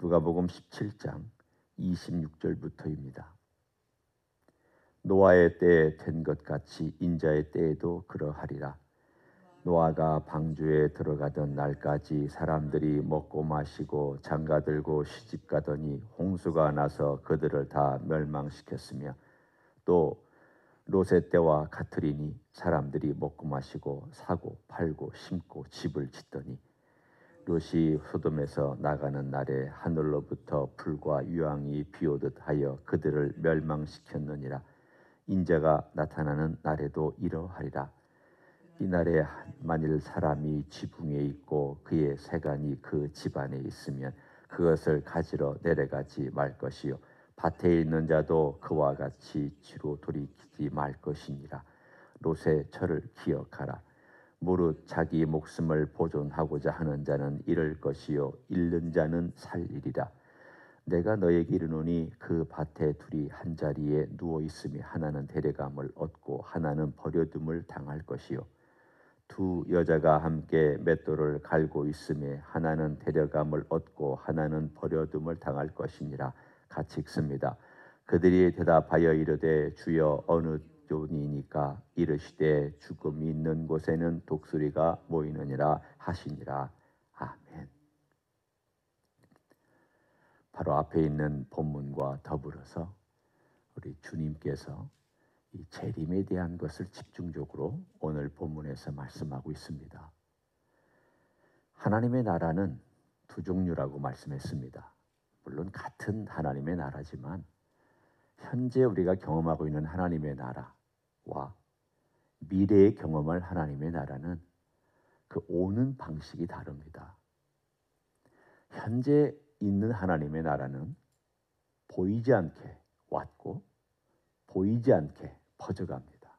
누가복음 17장 26절부터입니다. 노아의 때에 된 것 같이 인자의 때에도 그러하리라. 노아가 방주에 들어가던 날까지 사람들이 먹고 마시고 장가들고 시집가더니 홍수가 나서 그들을 다 멸망시켰으며 또 롯의 때와 같으리니 사람들이 먹고 마시고 사고 팔고 심고 집을 짓더니 롯이 소돔에서 나가는 날에 하늘로부터 불과 유황이 비오듯 하여 그들을 멸망시켰느니라. 인자가 나타나는 날에도 이러하리라. 이날에 만일 사람이 지붕에 있고 그의 세간이 그 집안에 있으면 그것을 가지러 내려가지 말 것이요 밭에 있는 자도 그와 같이 뒤로 돌이키지 말 것이니라. 롯의 철을 기억하라. 무릇 자기 목숨을 보존하고자 하는 자는 잃을 것이요 잃는 자는 살리리라. 내가 너에게 이르노니 그 밭에 둘이 한 자리에 누워 있으며 하나는 데려감을 얻고 하나는 버려둠을 당할 것이요 두 여자가 함께 맷돌을 갈고 있음에 하나는 데려감을 얻고 하나는 버려둠을 당할 것이니라. 같이 읽습니다. 그들이 대답하여 이르되 주여 어느 쪽이니까? 이르시되 죽음이 있는 곳에는 독수리가 모이느니라 하시니라. 아멘. 바로 앞에 있는 본문과 더불어서 우리 주님께서 이 재림에 대한 것을 집중적으로 오늘 본문에서 말씀하고 있습니다. 하나님의 나라는 두 종류라고 말씀했습니다. 물론 같은 하나님의 나라지만 현재 우리가 경험하고 있는 하나님의 나라와 미래에 경험할 하나님의 나라는 그 오는 방식이 다릅니다. 현재 있는 하나님의 나라는 보이지 않게 왔고 보이지 않게 퍼져갑니다.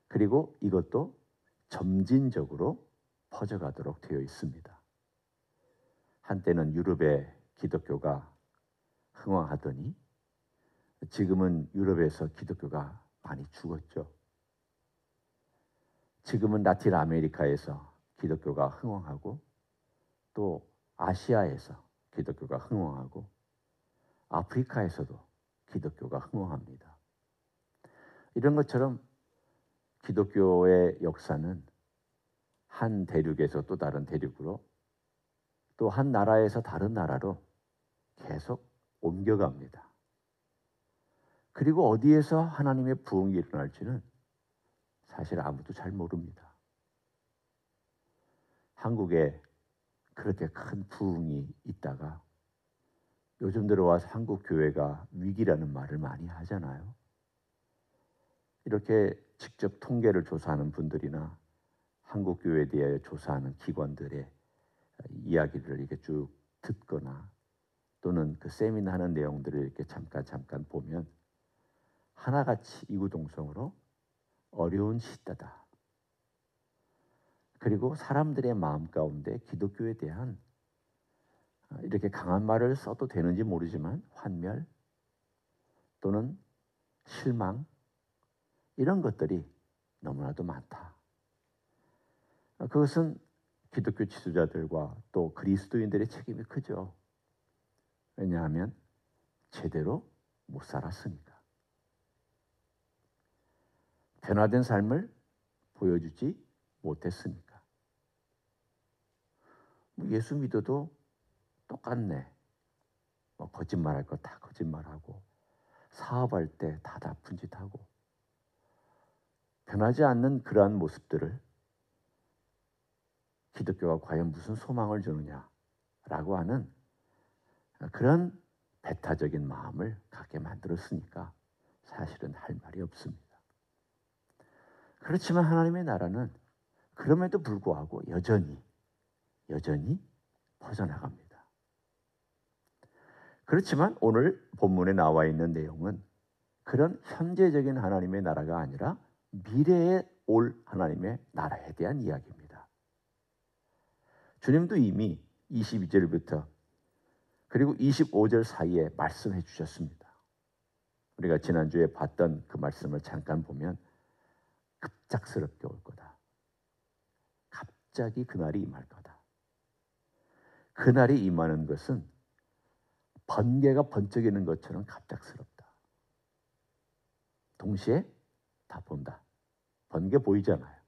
그리고 이것도 점진적으로 퍼져가도록 되어 있습니다. 한때는 유럽의 기독교가 흥왕하더니 지금은 유럽에서 기독교가 많이 죽었죠. 지금은 라틴 아메리카에서 기독교가 흥왕하고 또 아시아에서 기독교가 흥왕하고 아프리카에서도 기독교가 흥왕합니다. 이런 것처럼 기독교의 역사는 한 대륙에서 또 다른 대륙으로 또 한 나라에서 다른 나라로 계속 옮겨갑니다. 그리고 어디에서 하나님의 부흥이 일어날지는 사실 아무도 잘 모릅니다. 한국에 그렇게 큰 부흥이 있다가 요즘 들어와서 한국 교회가 위기라는 말을 많이 하잖아요. 이렇게 직접 통계를 조사하는 분들이나 한국 교회에 대해 조사하는 기관들의 이야기를 이렇게 쭉 듣거나 또는 그 세미나 하는 내용들을 이렇게 잠깐 보면 하나같이 이구동성으로 어려운 시대다. 그리고 사람들의 마음 가운데 기독교에 대한 이렇게 강한 말을 써도 되는지 모르지만 환멸 또는 실망 이런 것들이 너무나도 많다. 그것은 기독교 지도자들과 또 그리스도인들의 책임이 크죠. 왜냐하면 제대로 못 살았으니까. 변화된 삶을 보여주지 못했으니까. 예수 믿어도 똑같네. 거짓말할 거 다 거짓말하고 사업할 때 다 나쁜 짓 하고 변하지 않는 그러한 모습들을 기독교가 과연 무슨 소망을 주느냐라고 하는 그런 배타적인 마음을 갖게 만들었으니까 사실은 할 말이 없습니다. 그렇지만 하나님의 나라는 그럼에도 불구하고 여전히 퍼져나갑니다. 그렇지만 오늘 본문에 나와 있는 내용은 그런 현재적인 하나님의 나라가 아니라 미래에 올 하나님의 나라에 대한 이야기입니다. 주님도 이미 22절부터 그리고 25절 사이에 말씀해 주셨습니다. 우리가 지난주에 봤던 그 말씀을 잠깐 보면 급작스럽게 올 거다. 갑자기 그날이 임할 거다. 그날이 임하는 것은 번개가 번쩍이는 것처럼 갑작스럽다. 동시에 다 본다. 번개 보이잖아요.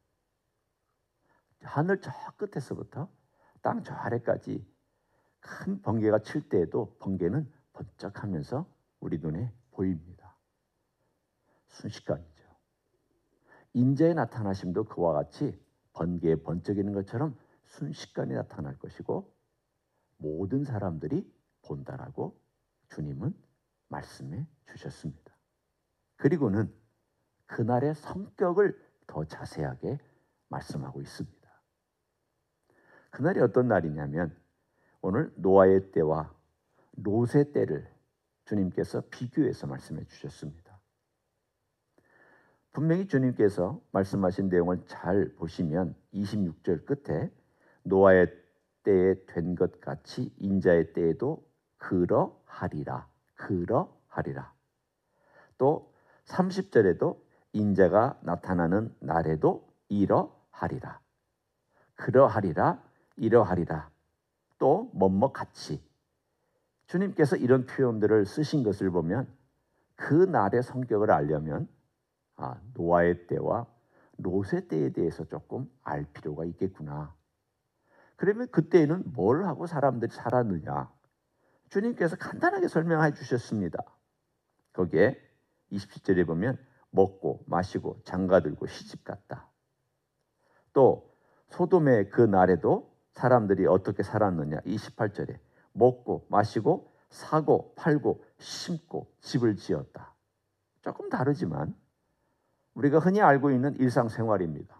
하늘 저 끝에서부터 땅 저 아래까지 큰 번개가 칠 때에도 번개는 번쩍하면서 우리 눈에 보입니다. 순식간이죠. 인자의 나타나심도 그와 같이 번개에 번쩍이는 것처럼 순식간에 나타날 것이고 모든 사람들이 본다라고 주님은 말씀해 주셨습니다. 그리고는 그날의 성격을 더 자세하게 말씀하고 있습니다. 그날이 어떤 날이냐면 오늘 노아의 때와 롯의 때를 주님께서 비교해서 말씀해 주셨습니다. 분명히 주님께서 말씀하신 내용을 잘 보시면 26절 끝에 노아의 때에 된 것 같이 인자의 때에도 그러하리라. 그러하리라. 또 30절에도 인자가 나타나는 날에도 이러하리라. 그러하리라. 이러하리라. 또 뭐뭐 같이. 주님께서 이런 표현들을 쓰신 것을 보면 그 날의 성격을 알려면 노아의 때와 롯의 때에 대해서 조금 알 필요가 있겠구나. 그러면 그때에는 뭘 하고 사람들이 살았느냐. 주님께서 간단하게 설명해 주셨습니다. 거기에 27절에 보면 먹고 마시고 장가들고 시집갔다. 또 소돔의 그 날에도 사람들이 어떻게 살았느냐. 28절에 먹고 마시고 사고 팔고 심고 집을 지었다. 조금 다르지만 우리가 흔히 알고 있는 일상생활입니다.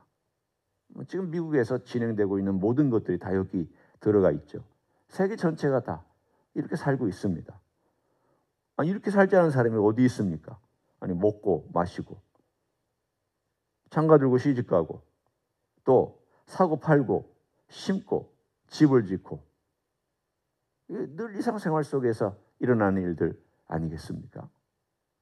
지금 미국에서 진행되고 있는 모든 것들이 다 여기 들어가 있죠. 세계 전체가 다 이렇게 살고 있습니다. 이렇게 살지 않은 사람이 어디 있습니까? 먹고 마시고 장가들고 시집가고 또 사고 팔고 심고 집을 짓고 늘 일상생활 속에서 일어나는 일들 아니겠습니까?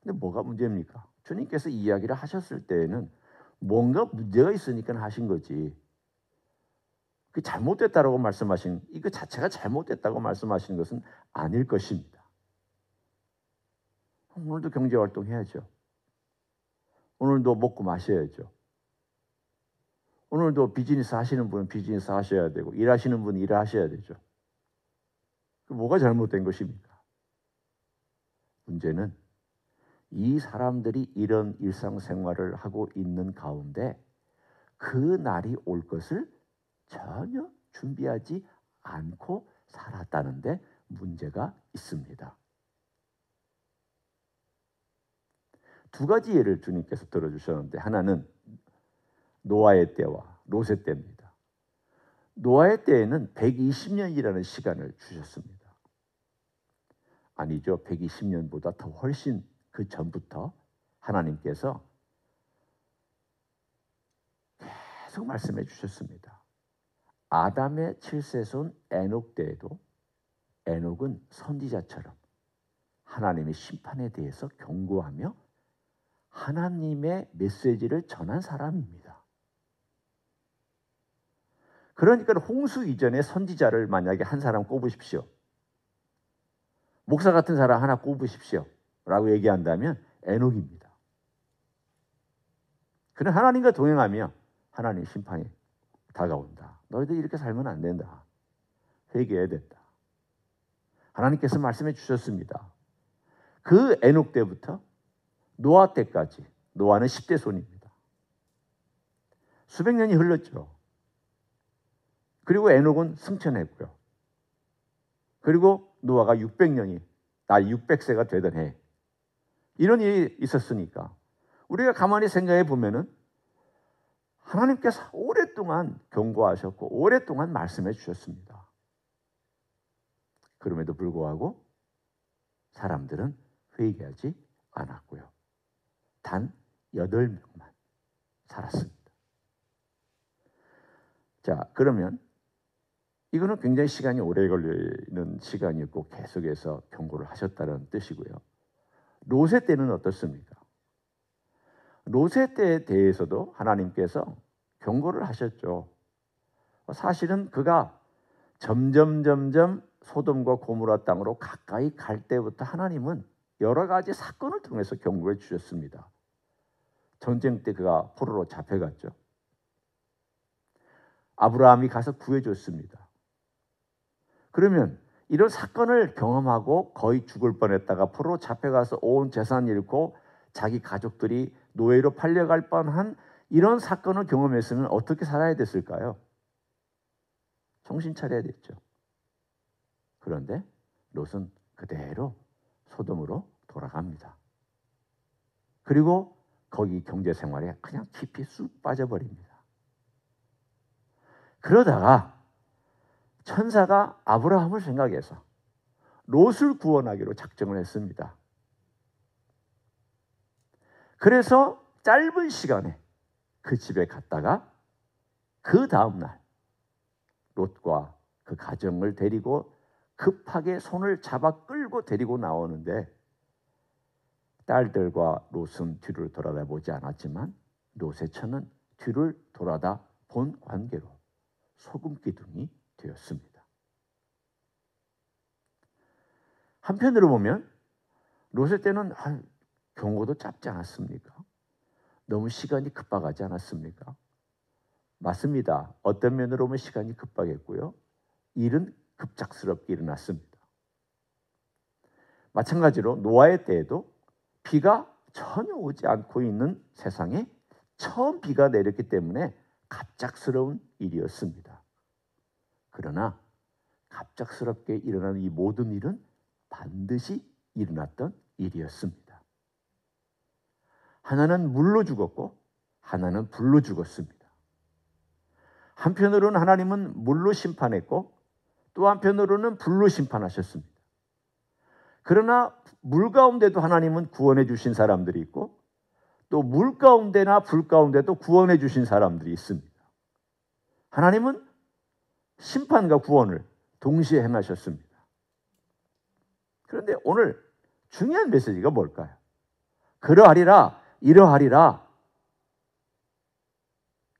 근데 뭐가 문제입니까? 주님께서 이 이야기를 하셨을 때에는 뭔가 문제가 있으니까 하신 거지. 그 잘못됐다라고 말씀하신 이거 자체가 잘못됐다고 말씀하시는 것은 아닐 것입니다. 오늘도 경제활동 해야죠. 오늘도 먹고 마셔야죠. 오늘도 비즈니스 하시는 분은 비즈니스 하셔야 되고 일하시는 분은 일하셔야 되죠. 뭐가 잘못된 것입니까? 문제는 이 사람들이 이런 일상생활을 하고 있는 가운데 그 날이 올 것을 전혀 준비하지 않고 살았다는데 문제가 있습니다. 두 가지 예를 주님께서 들어주셨는데 하나는 노아의 때와 롯의 때입니다. 노아의 때에는 120년이라는 시간을 주셨습니다. 아니죠. 120년보다 더 훨씬 그 전부터 하나님께서 계속 말씀해 주셨습니다. 아담의 7세손 에녹 때에도 에녹은 선지자처럼 하나님의 심판에 대해서 경고하며 하나님의 메시지를 전한 사람입니다. 그러니까 홍수 이전에 선지자를 만약에 한 사람 꼽으십시오. 목사 같은 사람 하나 꼽으십시오. 라고 얘기한다면 에녹입니다. 그는 하나님과 동행하며 하나님 심판이 다가온다. 너희들 이렇게 살면 안 된다. 회개해야 된다. 하나님께서 말씀해 주셨습니다. 그 에녹 때부터 노아 때까지 노아는 10대 손입니다. 수백 년이 흘렀죠. 그리고 에녹은 승천했고요. 그리고 노아가 600세가 되던 해 이런 일이 있었으니까 우리가 가만히 생각해 보면은 하나님께서 오랫동안 경고하셨고 오랫동안 말씀해 주셨습니다. 그럼에도 불구하고 사람들은 회개하지 않았고요. 단 8명만 살았습니다. 자, 그러면 이거는 굉장히 시간이 오래 걸리는 시간이었고 계속해서 경고를 하셨다는 뜻이고요. 롯의 때는 어떻습니까? 롯의 때에 대해서도 하나님께서 경고를 하셨죠. 사실은 그가 점점 소돔과 고모라 땅으로 가까이 갈 때부터 하나님은 여러 가지 사건을 통해서 경고해 주셨습니다. 전쟁 때 그가 포로로 잡혀갔죠. 아브라함이 가서 구해줬습니다. 그러면 이런 사건을 경험하고 거의 죽을 뻔했다가 포로로 잡혀가서 온 재산 잃고 자기 가족들이 노예로 팔려갈 뻔한 이런 사건을 경험했으면 어떻게 살아야 됐을까요? 정신 차려야 됐죠. 그런데 롯은 그대로 소돔으로 돌아갑니다. 그리고 거기 경제 생활에 그냥 깊이 쑥 빠져버립니다. 그러다가 천사가 아브라함을 생각해서 롯을 구원하기로 작정을 했습니다. 그래서 짧은 시간에 그 집에 갔다가 그 다음날 롯과 그 가정을 데리고 급하게 손을 잡아 끌고 데리고 나오는데 딸들과 롯은 뒤를 돌아다보지 않았지만 롯의 처는 뒤를 돌아다 본 관계로 소금기둥이 되었습니다. 한편으로 보면 롯의 때는 경고도 짧지 않았습니까? 너무 시간이 급박하지 않았습니까? 맞습니다. 어떤 면으로 보면 시간이 급박했고요. 일은 급작스럽게 일어났습니다. 마찬가지로 노아의 때에도 비가 전혀 오지 않고 있는 세상에 처음 비가 내렸기 때문에 갑작스러운 일이었습니다. 그러나 갑작스럽게 일어나는 이 모든 일은 반드시 일어났던 일이었습니다. 하나는 물로 죽었고 하나는 불로 죽었습니다. 한편으로는 하나님은 물로 심판했고 또 한편으로는 불로 심판하셨습니다. 그러나 물 가운데도 하나님은 구원해 주신 사람들이 있고 또 물 가운데나 불 가운데도 구원해 주신 사람들이 있습니다. 하나님은 심판과 구원을 동시에 행하셨습니다. 그런데 오늘 중요한 메시지가 뭘까요? 그러하리라, 이러하리라.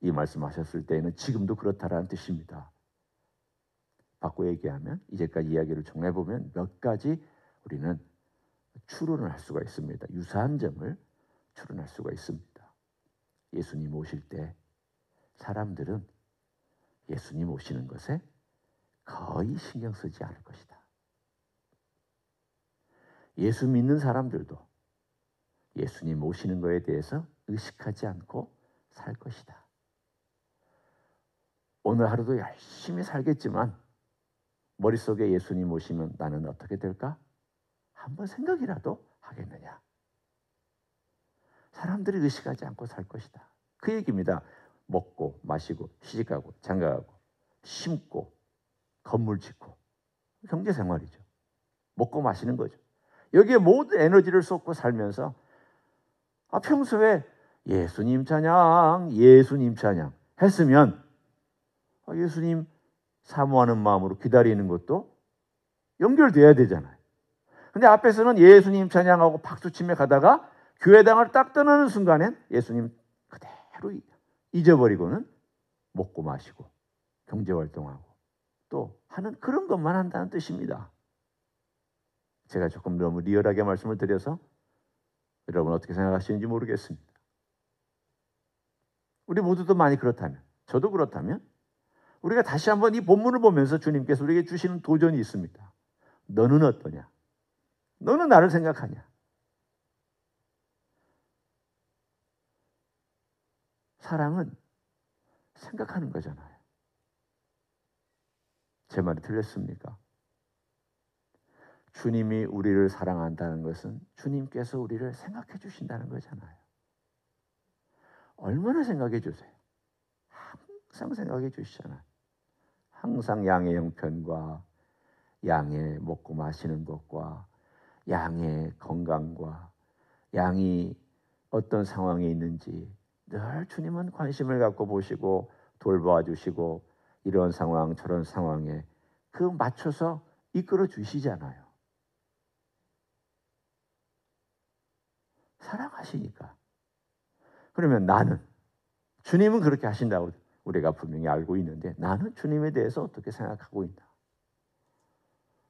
이 말씀하셨을 때에는 지금도 그렇다라는 뜻입니다. 바꿔 얘기하면 이제까지 이야기를 정리해보면 몇 가지 우리는 추론을 할 수가 있습니다. 유사한 점을 추론할 수가 있습니다. 예수님 오실 때 사람들은 예수님 오시는 것에 거의 신경 쓰지 않을 것이다. 예수 믿는 사람들도 예수님 오시는 것에 대해서 의식하지 않고 살 것이다. 오늘 하루도 열심히 살겠지만 머릿속에 예수님 오시면 나는 어떻게 될까? 한번 생각이라도 하겠느냐? 사람들이 의식하지 않고 살 것이다. 그 얘기입니다. 먹고 마시고 시집가고 장가가고 심고 건물 짓고 경제생활이죠. 먹고 마시는 거죠. 여기에 모든 에너지를 쏟고 살면서 평소에 예수님 찬양 예수님 찬양 했으면 예수님 사모하는 마음으로 기다리는 것도 연결돼야 되잖아요. 근데 앞에서는 예수님 찬양하고 박수치며 가다가 교회당을 딱 떠나는 순간엔 예수님 그대로 잊어버리고는 먹고 마시고 경제활동하고 또 하는 그런 것만 한다는 뜻입니다. 제가 조금 너무 리얼하게 말씀을 드려서 여러분 어떻게 생각하시는지 모르겠습니다. 우리 모두도 많이 그렇다면, 저도 그렇다면 우리가 다시 한번 이 본문을 보면서 주님께서 우리에게 주시는 도전이 있습니다. 너는 어떠냐? 너는 나를 생각하냐? 사랑은 생각하는 거잖아요. 제 말이 틀렸습니까? 주님이 우리를 사랑한다는 것은 주님께서 우리를 생각해 주신다는 거잖아요. 얼마나 생각해 주세요? 항상 생각해 주시잖아요. 항상 양의 형편과 양의 먹고 마시는 것과 양의 건강과 양이 어떤 상황에 있는지 늘 주님은 관심을 갖고 보시고 돌봐 주시고 이런 상황 저런 상황에 그 맞춰서 이끌어 주시잖아요. 사랑하시니까. 그러면 나는 주님은 그렇게 하신다고 우리가 분명히 알고 있는데 나는 주님에 대해서 어떻게 생각하고 있나?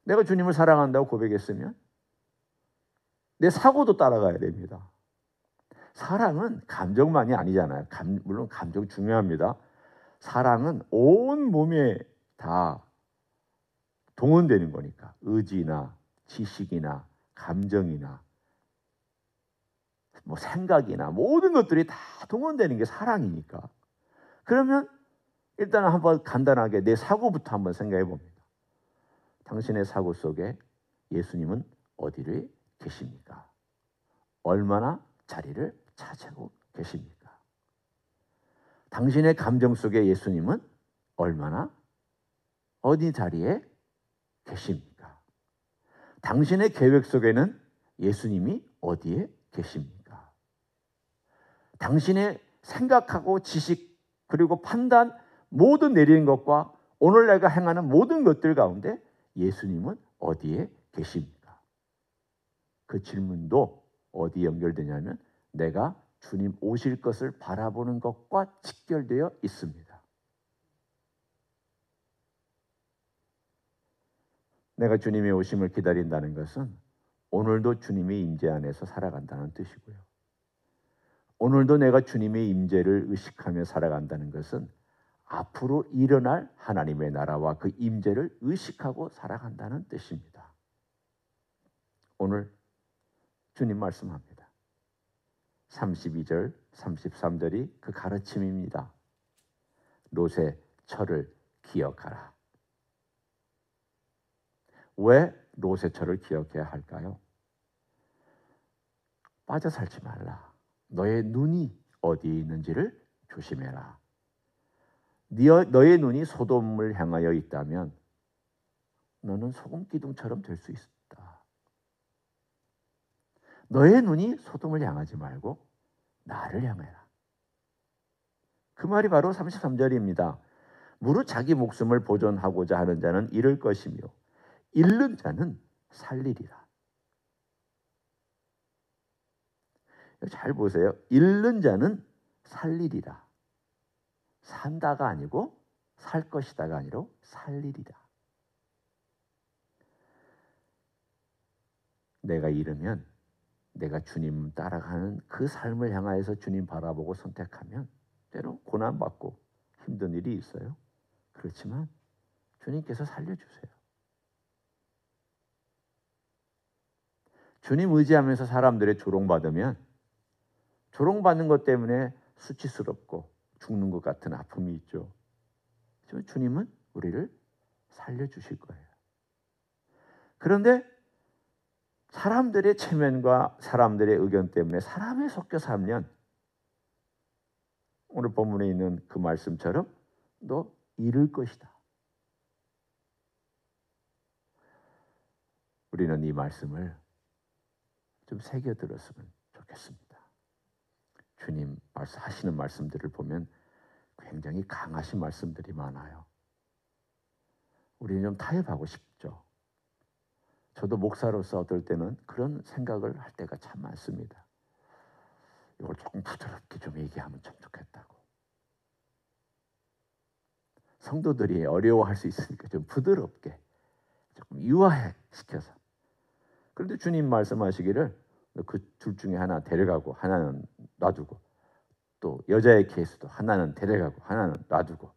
내가 주님을 사랑한다고 고백했으면 내 사고도 따라가야 됩니다. 사랑은 감정만이 아니잖아요. 물론 감정 중요합니다. 사랑은 온 몸에 다 동원되는 거니까. 의지나 지식이나 감정이나 뭐 생각이나 모든 것들이 다 동원되는 게 사랑이니까. 그러면 일단 한번 간단하게 내 사고부터 한번 생각해 봅니다. 당신의 사고 속에 예수님은 어디를 계십니까? 얼마나 자리를 차지하고 계십니까? 당신의 감정 속에 예수님은 얼마나 어디 자리에 계십니까? 당신의 계획 속에는 예수님이 어디에 계십니까? 당신의 생각하고 지식 그리고 판단 모든 내리는 것과 오늘 내가 행하는 모든 것들 가운데 예수님은 어디에 계십니까? 그 질문도 어디 연결되냐면 내가 주님 오실 것을 바라보는 것과 직결되어 있습니다. 내가 주님의 오심을 기다린다는 것은 오늘도 주님의 임재 안에서 살아간다는 뜻이고요. 오늘도 내가 주님의 임재를 의식하며 살아간다는 것은 앞으로 일어날 하나님의 나라와 그 임재를 의식하고 살아간다는 뜻입니다. 오늘 주님 말씀합니다. 32절, 33절이 그 가르침입니다. 롯의 철을 기억하라. 왜 롯의 철을 기억해야 할까요? 빠져 살지 말라. 너의 눈이 어디에 있는지를 조심해라. 너의 눈이 소돔을 향하여 있다면 너는 소금 기둥처럼 될 수 있다. 너의 눈이 소돔을 향하지 말고 나를 향해라. 그 말이 바로 33절입니다. 무릇 자기 목숨을 보존하고자 하는 자는 잃을 것이며 잃는 자는 살리리라. 잘 보세요. 잃는 자는 살리리라. 산다가 아니고 살 것이다가 아니라 살리리라. 내가 잃으면 내가 주님 따라가는 그 삶을 향하여서 주님 바라보고 선택하면 때로 고난받고 힘든 일이 있어요. 그렇지만 주님께서 살려주세요. 주님 의지하면서 사람들의 조롱받으면 조롱받는 것 때문에 수치스럽고 죽는 것 같은 아픔이 있죠. 하지만 주님은 우리를 살려주실 거예요. 그런데 사람들의 체면과 사람들의 의견 때문에 사람에 섞여 살면 오늘 본문에 있는 그 말씀처럼 너 잃을 것이다. 우리는 이 말씀을 좀 새겨 들었으면 좋겠습니다. 주님 하시는 말씀들을 보면 굉장히 강하신 말씀들이 많아요. 우리는 좀 타협하고 싶죠. 저도 목사로서 어떨 때는 그런 생각을 할 때가 참 많습니다. 이걸 조금 부드럽게 좀 얘기하면 참 좋겠다고. 성도들이 어려워할 수 있으니까 좀 부드럽게 조금 유화시켜서. 그런데 주님 말씀하시기를 그 둘 중에 하나 데려가고 하나는 놔두고 또 여자의 케이스도 하나는 데려가고 하나는 놔두고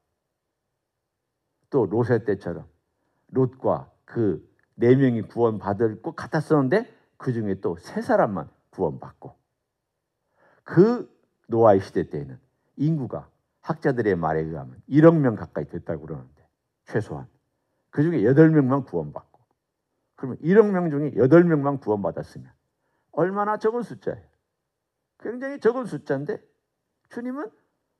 또 롯의 때처럼 롯과 그 4명이 구원받을 것 같았었는데 그 중에 또 3사람만 구원받고 그 노아의 시대 때에는 인구가 학자들의 말에 의하면 1억 명 가까이 됐다고 그러는데 최소한 그 중에 8명만 구원받고 그러면 1억 명 중에 8명만 구원받았으면 얼마나 적은 숫자예요. 굉장히 적은 숫자인데 주님은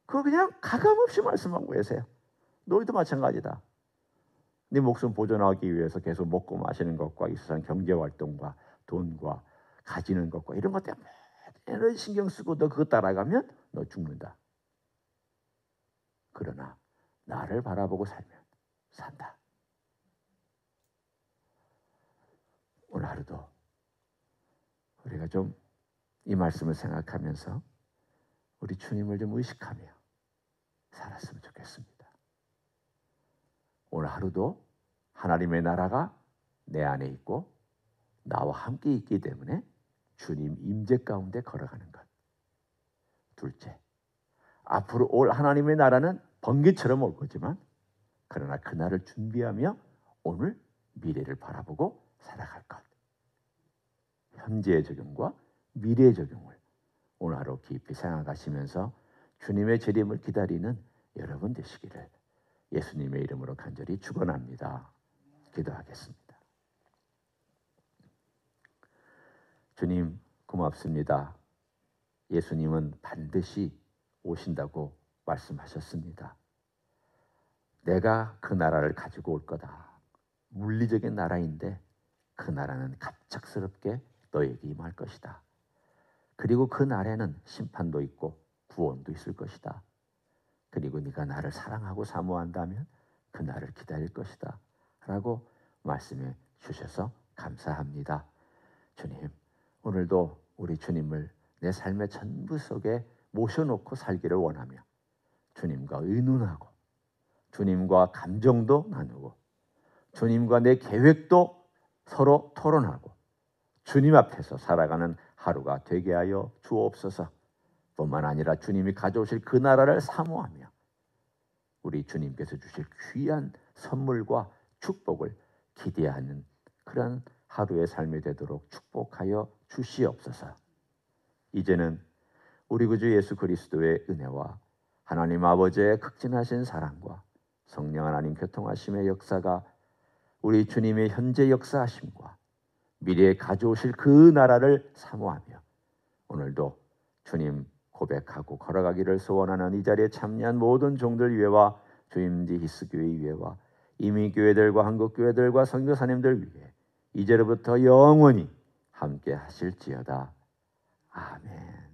그거 그냥 가감없이 말씀하고 계세요. 너희도 마찬가지다. 네 목숨 보존하기 위해서 계속 먹고 마시는 것과 이 세상 경제활동과 돈과 가지는 것과 이런 것 때문에 매일 신경 쓰고 너 그거 따라가면 너 죽는다. 그러나 나를 바라보고 살면 산다. 오늘 하루도 우리가 좀 이 말씀을 생각하면서 우리 주님을 좀 의식하며 살았으면 좋겠습니다. 오늘 하루도 하나님의 나라가 내 안에 있고 나와 함께 있기 때문에 주님 임재 가운데 걸어가는 것. 둘째, 앞으로 올 하나님의 나라는 번개처럼 올 거지만 그러나 그날을 준비하며 오늘 미래를 바라보고 살아갈 것. 현재의 적용과 미래의 적용을 오늘 하루 깊이 생각하시면서 주님의 재림을 기다리는 여러분 되시기를 예수님의 이름으로 간절히 축원합니다. 기도하겠습니다. 주님 고맙습니다. 예수님은 반드시 오신다고 말씀하셨습니다. 내가 그 나라를 가지고 올 거다. 물리적인 나라인데 그 나라는 갑작스럽게 너에게 임할 것이다. 그리고 그 날에는 심판도 있고 구원도 있을 것이다. 그리고 네가 나를 사랑하고 사모한다면 그 날을 기다릴 것이다. 라고 말씀해 주셔서 감사합니다. 주님, 오늘도 우리 주님을 내 삶의 전부 속에 모셔놓고 살기를 원하며 주님과 의논하고 주님과 감정도 나누고 주님과 내 계획도 서로 토론하고 주님 앞에서 살아가는 하루가 되게 하여 주옵소서. 뿐만 아니라 주님이 가져오실 그 나라를 사모하며 우리 주님께서 주실 귀한 선물과 축복을 기대하는 그런 하루의 삶이 되도록 축복하여 주시옵소서. 이제는 우리 구주 예수 그리스도의 은혜와 하나님 아버지의 극진하신 사랑과 성령 하나님 교통하심의 역사가 우리 주님의 현재 역사하심과 미래에 가져오실 그 나라를 사모하며 오늘도 주님 고백하고 걸어가기를 소원하는 이 자리에 참여한 모든 종들 위에와 주임지 히스교회 위에와 이민교회들과 한국교회들과 선교사님들 위해 이제로부터 영원히 함께 하실지어다. 아멘.